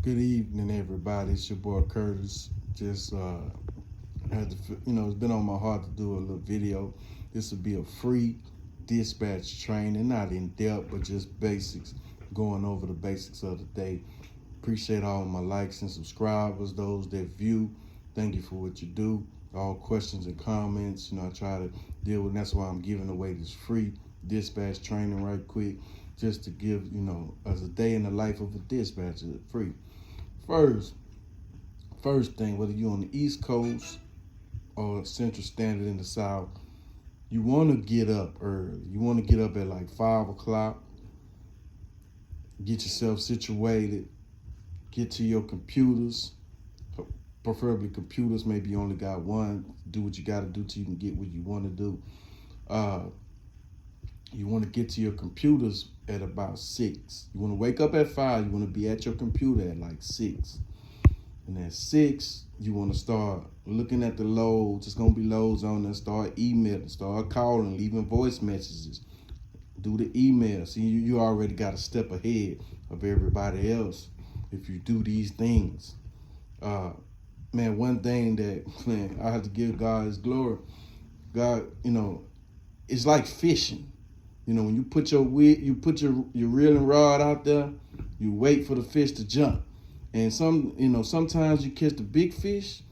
Good evening, everybody. It's your boy Curtis. Just had to, it's been on my heart to do a little video. This will be a free dispatch training, not in depth, but just basics, going over the basics of the day. Appreciate all my likes and subscribers, those that view. Thank you for what you do. All questions and comments, I try to deal with. That's why I'm giving away this free dispatch training right quick, just to give, as a day in the life of a dispatcher, free. First thing, whether you're on the East Coast or Central Standard in the South, you want to get up early. You want to get up at like 5 o'clock, get yourself situated, get to your computers, preferably computers. Maybe you only got one. Do what you got to do till you can get what you want to do. You want to get to your computers at about 6. You want to wake up at 5. You want to be at your computer at like 6. And at 6, you want to start looking at the loads. It's going to be loads on there. Start emailing, start calling, leaving voice messages. Do the email. See, you already got a step ahead of everybody else if you do these things. One thing that, I have to give God his glory. God, it's like fishing. When you put your reeling rod out there, you wait for the fish to jump. And sometimes you catch the big fish,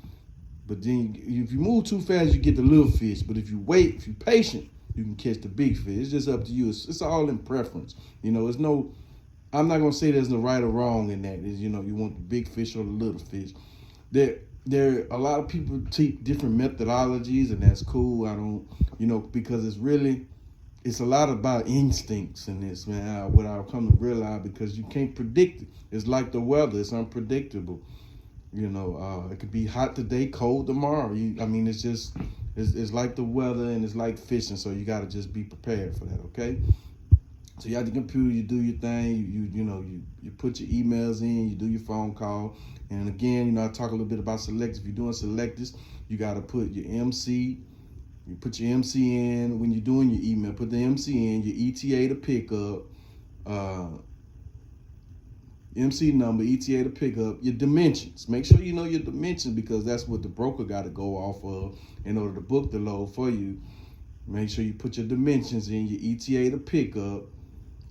but then if you move too fast, you get the little fish. But if you wait, if you're patient, you can catch the big fish. It's just up to you. It's all in preference. I'm not gonna say there's no right or wrong in that. You want the big fish or the little fish. There a lot of people teach different methodologies, and that's cool. I don't, because it's a lot about instincts in this, man. What I've come to realize, because you can't predict it. It's like the weather; it's unpredictable. It could be hot today, cold tomorrow. It's like the weather, and it's like fishing. So you got to just be prepared for that. Okay. So you have the computer, you do your thing. You put your emails in, you do your phone call, and again, I talk a little bit about selectives. If you're doing selectives, you got to put your MC. You put your MC in when you're doing your email. Put the MC in, your ETA to pick up, MC number, ETA to pick up, your dimensions. Make sure you know your dimensions, because that's what the broker got to go off of in order to book the load for you. Make sure you put your dimensions in, your ETA to pick up,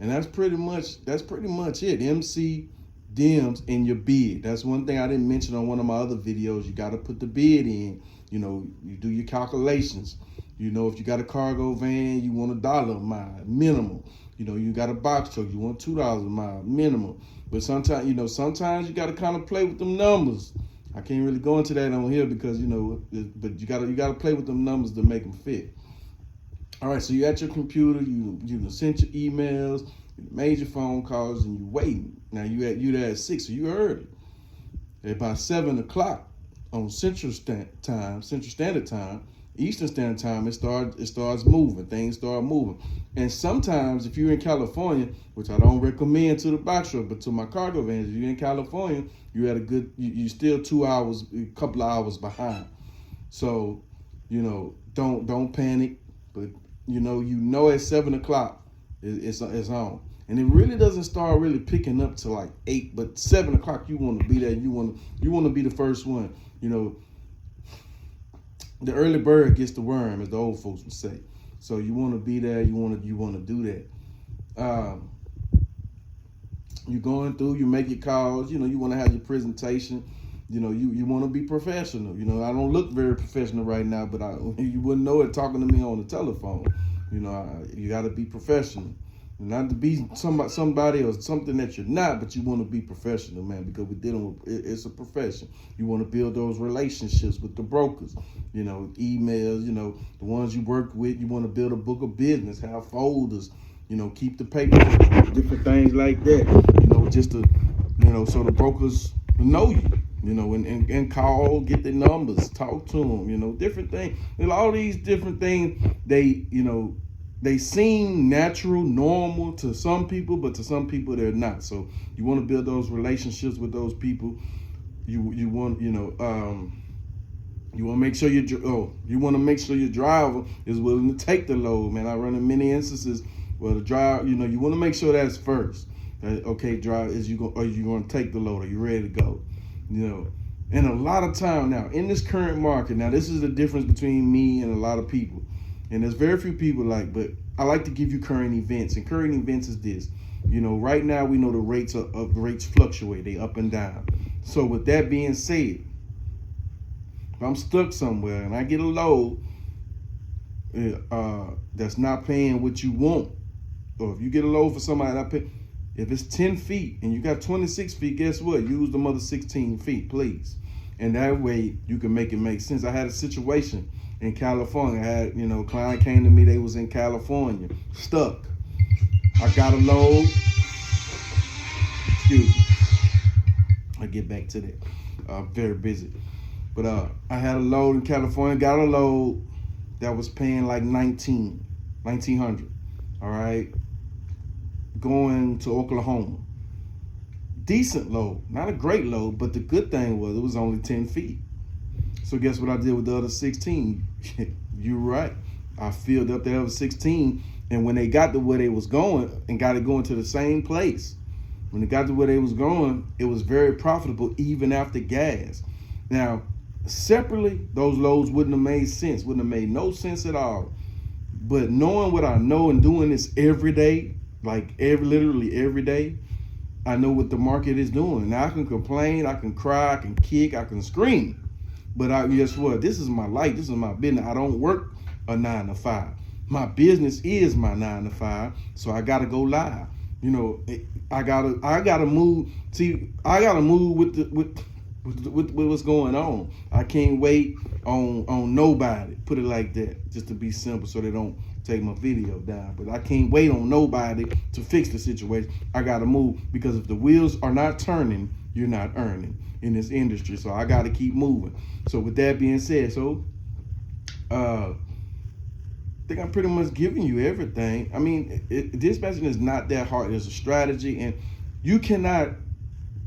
and that's pretty much it. MC, DIMS, and your bid. That's one thing I didn't mention on one of my other videos. You got to put the bid in. You do your calculations. If you got a cargo van, you want $1 a mile minimum. You got a box truck, you want $2 a mile minimum. But sometimes you got to kind of play with them numbers. I can't really go into that on here because but you got to play with them numbers to make them fit. All right, so you're at your computer, you sent your emails, you made your phone calls, and you waiting. Now you there at 6, so you early. At about 7 o'clock on Central Standard Time, Eastern Standard Time, it starts moving. Things start moving. And sometimes, if you're in California, which I don't recommend to the box truck, but to my cargo vans, if you're in California, you still 2 hours, a couple of hours behind. So, don't panic. But at 7 o'clock, it's on. And it really doesn't start really picking up to like 8, but 7 o'clock you want to be there. You want to be the first one. The early bird gets the worm, as the old folks would say. So you want to be there. You want to do that. You're going through. You make your calls. You want to have your presentation. You want to be professional. I don't look very professional right now, but you wouldn't know it talking to me on the telephone. You got to be professional. Not to be somebody or something that you're not, but you want to be professional, man, because we're dealing with, it's a profession. You want to build those relationships with the brokers, emails, the ones you work with. You want to build a book of business, have folders, keep the paper, different things like that, just to, so the brokers know you, and call, get their numbers, talk to them, different things. And all these different things, they seem natural, normal to some people, but to some people they're not. So you want to build those relationships with those people. You want to make sure your driver is willing to take the load, man. I run in many instances where the driver, you want to make sure that's first. Okay, drive, are you going to take the load? Are you ready to go? You know, and a lot of time now in this current market, now this is the difference between me and a lot of people. And there's very few people but I like to give you current events. And current events is this. You know, right now we know the rates fluctuate, they up and down. So with that being said, if I'm stuck somewhere and I get a load that's not paying what you want, or if you get a load for somebody that pay, if it's 10 feet and you got 26 feet, guess what? Use the other 16 feet, please. And that way you can make it make sense. I had a situation in California. I had, client came to me, they was in California, stuck. I got a load. Excuse me. I'll get back to that. I'm very busy. But I had a load in California, got a load that was paying like $1,900. All right. Going to Oklahoma. Decent load, not a great load, but the good thing was it was only 10 feet. So guess what I did with the other 16? You're right. I filled up the other 16, and when they got to where they was going and got it going to the same place, when they got to where they was going, it was very profitable even after gas. Now, separately, those loads wouldn't have made sense, wouldn't have made no sense at all. But knowing what I know and doing this every day, like literally every day, I know what the market is doing. Now I can complain, I can cry, I can kick, I can scream. But guess what? This is my life. This is my business. I don't work a 9 to 5. My business is my 9 to 5. So I gotta go live. I gotta move. See, I gotta move with what's going on. I can't wait on nobody. Put it like that, just to be simple, so they don't take my video down. But I can't wait on nobody to fix the situation. I gotta move, because if the wheels are not turning, you're not earning in this industry. So I gotta keep moving. So with that being said, I think I'm pretty much giving you everything. I mean, dispatching is not that hard. It's a strategy, and you cannot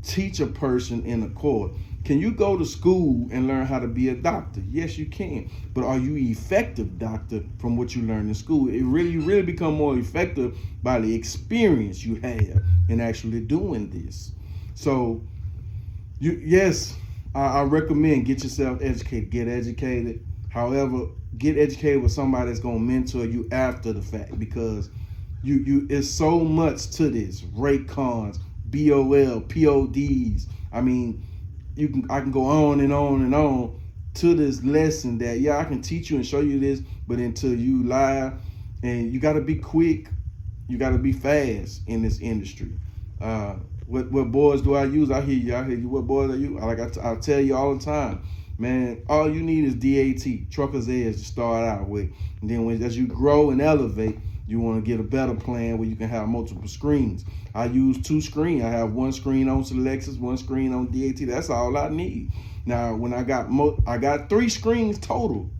teach a person in a course. Can you go to school and learn how to be a doctor? Yes, you can. But are you effective doctor from what you learned in school? You really become more effective by the experience you have in actually doing this. So, I recommend get yourself educated. Get educated. However, get educated with somebody that's gonna mentor you after the fact, because it's so much to this. Rate cons, BOL, PODs. I mean, I can go on and on and on to this lesson that I can teach you and show you this, but until you live, and you gotta be quick, you gotta be fast in this industry. What boards do I use? I hear you. What boards are you? I tell you all the time, man, all you need is DAT, Trucker's Edge, to start out with. And then as you grow and elevate, you want to get a better plan where you can have multiple screens. I use 2 screens. I have 1 screen on Lexus, 1 screen on DAT. That's all I need. Now, when I got 3 screens total.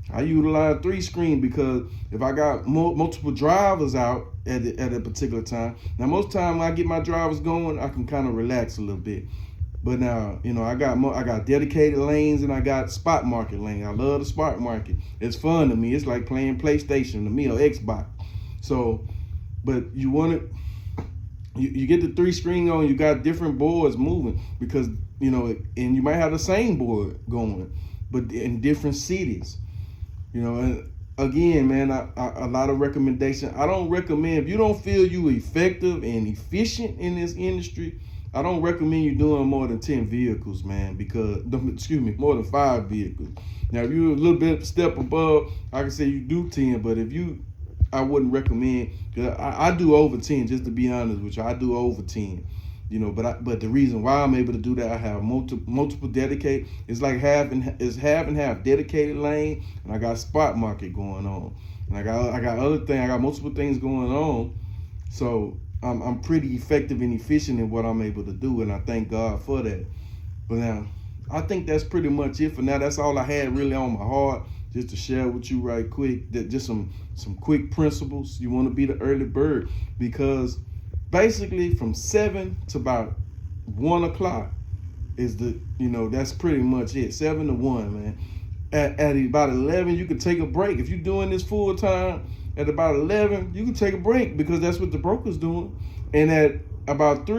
I utilize 3 screens because if I got multiple drivers out at a particular time, now most time when I get my drivers going, I can kind of relax a little bit. But now, I got dedicated lanes and I got spot market lanes. I love the spot market. It's fun to me. It's like playing PlayStation to me, or Xbox. So, but you get the 3 screen on, you got different boards moving, because, and you might have the same board going, but in different cities, and again, man, a lot of recommendation. I don't recommend, if you don't feel you effective and efficient in this industry, I don't recommend you doing more than 10 vehicles, man, more than 5 vehicles. Now, if you're a little bit step above, I can say you do 10, but I wouldn't recommend, because I do over 10, just to be honest with you. I do over 10, but the reason why I'm able to do that, I have multiple dedicated. It's like half and half dedicated lane, and I got spot market going on, and I got other things. I got multiple things going on, so I'm pretty effective and efficient in what I'm able to do, and I thank God for that. But now, I think that's pretty much it for now. That's all I had really on my heart, just to share with you right quick. That just some quick principles. You want to be the early bird, because basically from 7 to about 1 o'clock is that's pretty much it. 7 to 1, man. At about 11, you can take a break. If you're doing this full time, at about 11, you can take a break, because that's what the broker's doing. And at about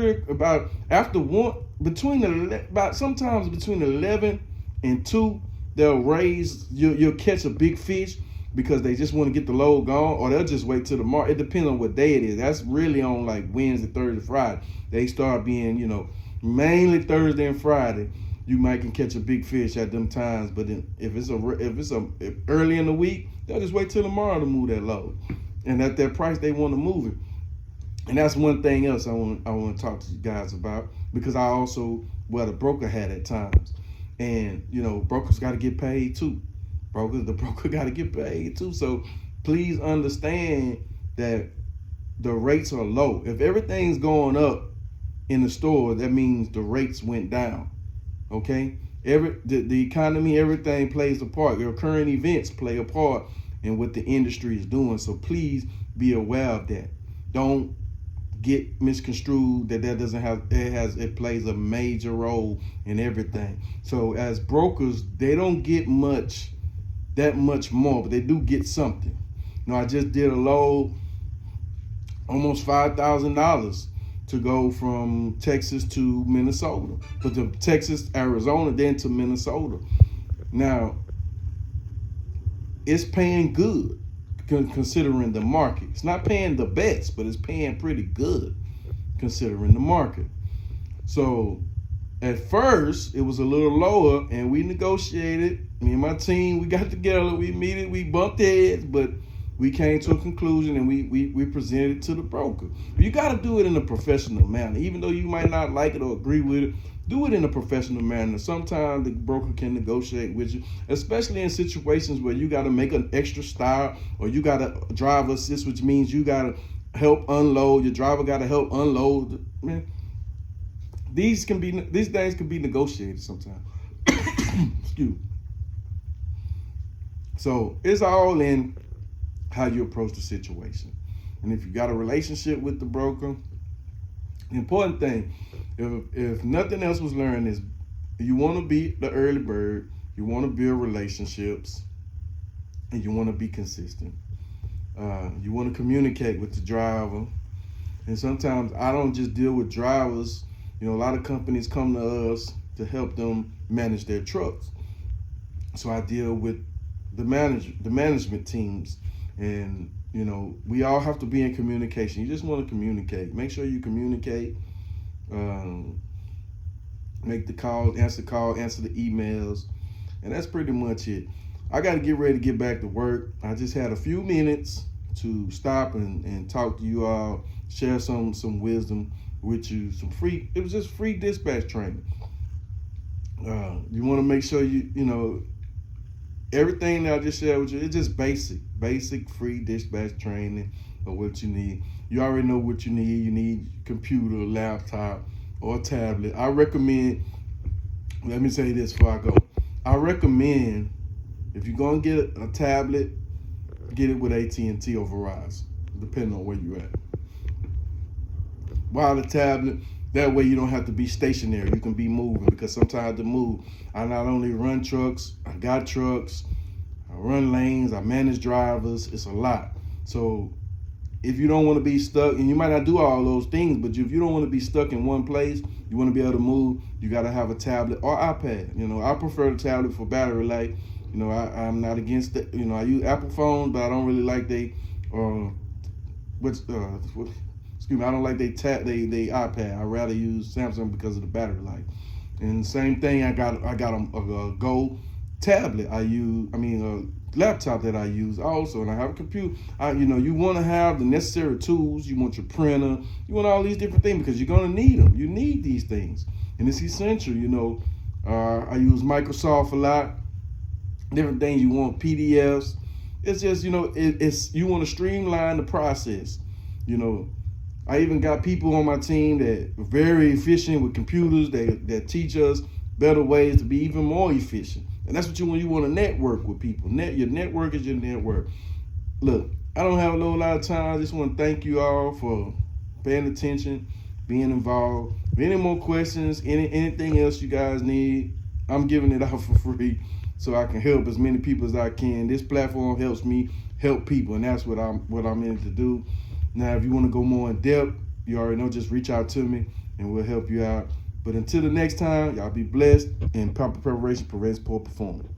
after one about sometimes between 11 and 2, they'll raise, you'll catch a big fish because they just want to get the load gone, or they'll just wait till tomorrow. It depends on what day it is. That's really on like Wednesday, Thursday, Friday. They start being, mainly Thursday and Friday. You might can catch a big fish at them times, but then if early in the week, they'll just wait till tomorrow to move that load, and at that price they want to move it. And that's one thing else I want to talk to you guys about, because I also wear the broker hat at times, and brokers got to get paid too. The broker got to get paid too. So please understand that the rates are low. If everything's going up in the store, that means the rates went down. Okay, the economy, everything plays a part. Your current events play a part in what the industry is doing. So please be aware of that. Don't get misconstrued that doesn't have it plays a major role in everything. So as brokers, they don't get that much more, but they do get something. I just did a load almost $5,000 to go from Texas to Minnesota, but to Texas, Arizona, then to Minnesota. Now, it's paying good considering the market. It's not paying the best, but it's paying pretty good considering the market. So at first, it was a little lower, and we negotiated. Me and my team, we got together, we bumped heads, but we came to a conclusion, and we presented it to the broker. You got to do it in a professional manner. Even though you might not like it or agree with it, do it in a professional manner. Sometimes the broker can negotiate with you, especially in situations where you got to make an extra stop, or you got to drive assist, which means you got to help unload. Your driver got to help unload. Man, these things can be negotiated sometimes. Excuse me. So it's all in how you approach the situation. And if you got a relationship with the broker, the important thing, if nothing else was learned, is you want to be the early bird, you want to build relationships, and you want to be consistent. You want to communicate with the driver. And sometimes I don't just deal with drivers. A lot of companies come to us to help them manage their trucks. So I deal with the management teams. And, we all have to be in communication. You just want to communicate. Make sure you communicate. Make the calls, answer the emails. And that's pretty much it. I got to get ready to get back to work. I just had a few minutes to stop and talk to you all, share some wisdom with you. It was just free dispatch training. You want to make sure everything that I just shared with you, it's just basic free dispatch training of what you need. You already know what you need. You need computer, laptop, or tablet. I recommend, let me say this before I go. I recommend, if you're going to get a tablet, get it with AT&T or Verizon, depending on where you're at. While the tablet, that way you don't have to be stationary. You can be moving, because sometimes to move, I not only run trucks, I got trucks, I run lanes, I manage drivers. It's a lot. So if you don't want to be stuck, and you might not do all those things, but if you don't want to be stuck in one place, you want to be able to move, you got to have a tablet or iPad. I prefer the tablet for battery life. I'm not against it. I use Apple phones, but I don't really like excuse me, I don't like they iPad. I rather use Samsung because of the battery life. And same thing, I got a Go tablet. A laptop that I use also, and I have a computer. You want to have the necessary tools. You want your printer. You want all these different things, because you're gonna need them. You need these things, and it's essential. I use Microsoft a lot. Different things. You want PDFs. It's just it's you want to streamline the process. I even got people on my team that are very efficient with computers. That teach us better ways to be even more efficient. And that's what you want to network with people. Your network is your network. Look, I don't have a lot of time. I just want to thank you all for paying attention, being involved. If any more questions, anything else you guys need, I'm giving it out for free so I can help as many people as I can. This platform helps me help people, and that's what I'm in to do. Now, if you want to go more in depth, you already know, just reach out to me and we'll help you out. But until the next time, y'all be blessed, and proper preparation prevents poor performance.